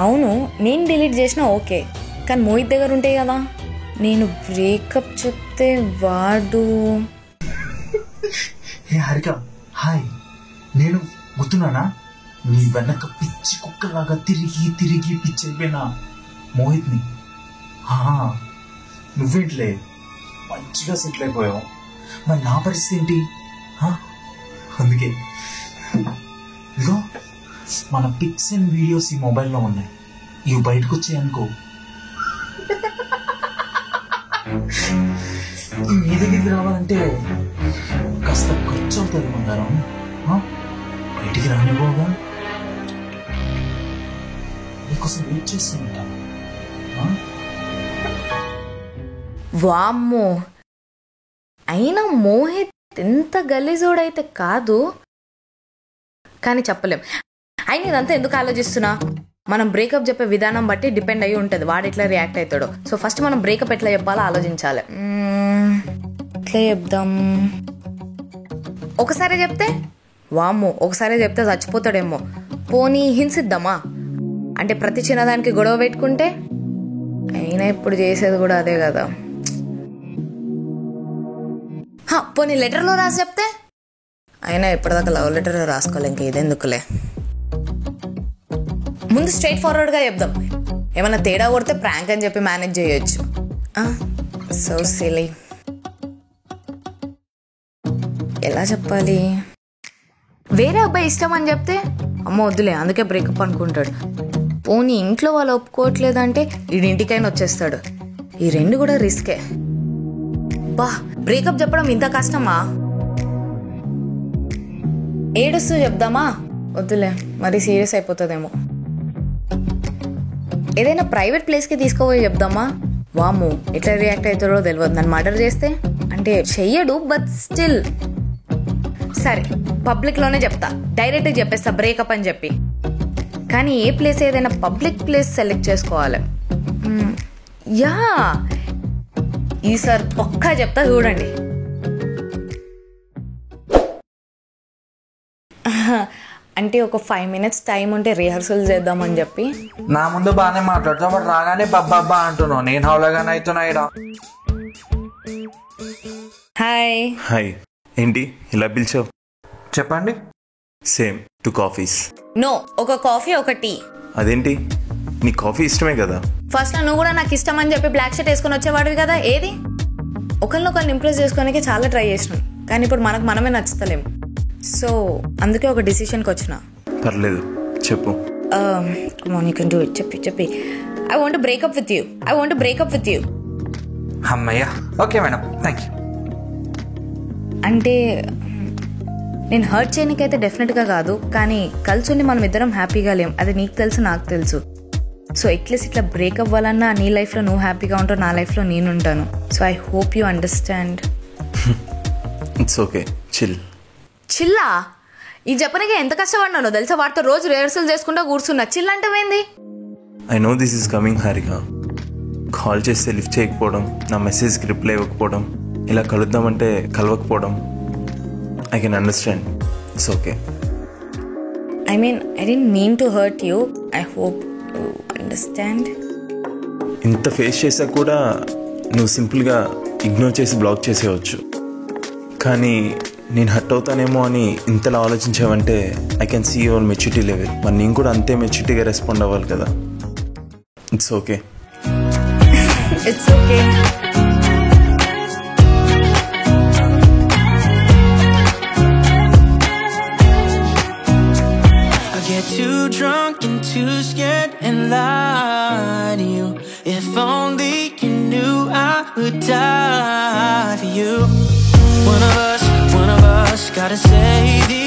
అవును, నేను డిలీట్ చేసినా ఓకే, కానీ మోహిత్ దగ్గర ఉంటాయి కదా. నేను బ్రేకప్ చెప్తే వాడు హారిక హాయ్, నేను గుర్తున్నానా? నీ వెనక పిచ్చి కుక్కలాగా తిరిగి తిరిగి పిచ్చి అయిపోయినా మోహిత్ని. నువ్వేంట్లే మంచిగా సెటిల్ అయిపోయావు, మరి నా పరిస్థితి ఏంటి? అందుకే ఇదిగో మన పిక్స్ అండ్ వీడియోస్ ఈ మొబైల్లో ఉన్నాయి, ఇవి బయటకు వచ్చాయనుకో మీ దగ్గరికి రావాలంటే కాస్త ఖర్చు అవుతుంది బంగారం. బయటికి రానివ్వగా నీకోసం వెయిట్ చేస్తూ ఉంటా. వామ్మో, అయినా మోహిత్ ఎంత గలీజోడైతే కాదు, కానీ చెప్పలేం. అయినా ఇదంతా ఎందుకు ఆలోచిస్తున్నా, మనం బ్రేకప్ చెప్పే విధానం బట్టి డిపెండ్ అయ్యి ఉంటుంది వాడు ఎట్లా రియాక్ట్ అవుతాడో. సో ఫస్ట్ మనం బ్రేకప్ ఎట్లా చెప్పాలో ఆలోచించాలి. ఎట్లా చెప్దాం? ఒకసారి చెప్తే వామ్మో, ఒకసారి చెప్తే చచ్చిపోతాడేమో, పోనీ హింసిద్దామా అంటే ప్రతి చిన్నదానికి గొడవ పెట్టుకుంటే. అయినా ఇప్పుడు చేసేది కూడా అదే కదా. పోనీ లెటర్లో రాసి చెప్తే, అయినా ఇప్పటిదాకా లవ్ లెటర్ రాసుకోవాలి, ఇంకా ఇదెందుకులే. ముందు స్ట్రైట్ ఫార్వర్డ్గా చెప్దాం, ఏమన్నా తేడా కొడితే ప్రాంక్ అని చెప్పి మేనేజ్ చేయొచ్చు. So silly. ఎలా చెప్పాలి? వేరే అబ్బాయి ఇష్టం అని చెప్తే అమ్మ వద్దులే అందుకే బ్రేకప్ అనుకుంటాడు. పోనీ ఇంట్లో వాళ్ళు ఒప్పుకోవట్లేదంటే ఇంటికైనా వచ్చేస్తాడు. ఈ రెండు కూడా రిస్కే. బ్రేకప్ చెప్పడం ఇంత కష్టమా? ఏడుస్తూ చెప్దామా? వద్దులే, మరీ సీరియస్ అయిపోతుందేమో. ఏదైనా ప్రైవేట్ ప్లేస్కి తీసుకుపోయి చెప్దామా? వాము, ఎట్లా రియాక్ట్ అవుతాడో తెలియదు. నన్ను మర్డర్ చేస్తే అంటే చెయ్యడు, బట్ స్టిల్. సరే, పబ్లిక్లోనే చెప్తా, డైరెక్ట్గా చెప్పేస్తా బ్రేకప్ అని చెప్పి. కానీ ఏ ప్లేస్, ఏదైనా పబ్లిక్ ప్లేస్ సెలెక్ట్ చేసుకోవాలి. యా, ఈసారి పక్కా చెప్తా, చూడండి. అంటే ఒక 5 minutes టైం ఉంటే రిహర్సల్ చేద్దామని చెప్పి. నా ముందు బాగానే మాట్లాడుతావు, బట్ రాగానే బాబా అంటున్నావు. నేను హౌలగానే అవుతున్నా ఇక్కడ. హాయ్ హాయ్, ఏంటి ఇలా పిలిచావు? చెప్పండి. Same 2 coffees. నో, ఒక కాఫీ ఒక టీ. అదేంటి, నీ కాఫీ ఇష్టమే కదా? ఫస్ట్ నువ్వు కూడా నాకు ఇష్టం అని చెప్పి బ్లాక్ షర్ట్ వేసుకొని వచ్చేవాడివి కదా. ఏది? ఒకరిని ఇంప్రెస్ చేసుకోవడానికి చాలా ట్రై చేసినాం, కానీ ఇప్పుడు మనమే నచ్చుతలేము. సో అందుకే ఒక డిసిషన్కి వచ్చిన. పర్లేదు, చెప్పు. చెప్పి I want breakup with you. అమ్మయ్యా, ఓకే మేడం, థ్యాంక్ యూ. అంటే నేను హర్ట్ చేయడానికైతే డెఫినెట్గా కాదు, కానీ కలిసి మనం ఇద్దరం హ్యాపీగా లేం, అది నీకు తెలుసు నాకు తెలుసు. సో అట్లీస్ట్ ఇట్లా బ్రేకప్ అవ్వాలన్నా నీ లైఫ్లో నువ్వు హ్యాపీగా ఉంటావు, నా లైఫ్లో నేను ఉంటాను. So I hope you understand. It's okay, చిల్లా? ఈ చెప్పనికే ఎంత కష్టపడినానో తెలుసా, వాటితో రోజు రిహర్సల్ చేసుకుంటా కూర్చున్నా. చిల్ అంటే ఏంది? I know this is coming Harika. Call చేస్తే లిఫ్ట్ చేయకపోవడం, నా మెసేజ్కి రిప్లై ఇవ్వకపోవడం, ఇలా కలుద్దామంటే కలవకపోవడం, I can understand. It's okay. I mean, I didn't mean to hurt you. I hope you understand. ఇంత ఫేస్ చేసా కూడా నువ్వు సింపుల్గా ఇగ్నోర్ చేసి బ్లాక్ చేసేయచ్చు. కానీ నేను హర్ట్ అవుతానేమో అని ఇంతలా ఆలోచించావంటే I can see your maturity level. మరి నేను కూడా అంతే మెచ్యూరిటీగా రెస్పాండ్ అవ్వాలి కదా. It's okay. It's okay. Too drunk and too scared and lie to you. If only you knew I would die for you. One of us gotta say the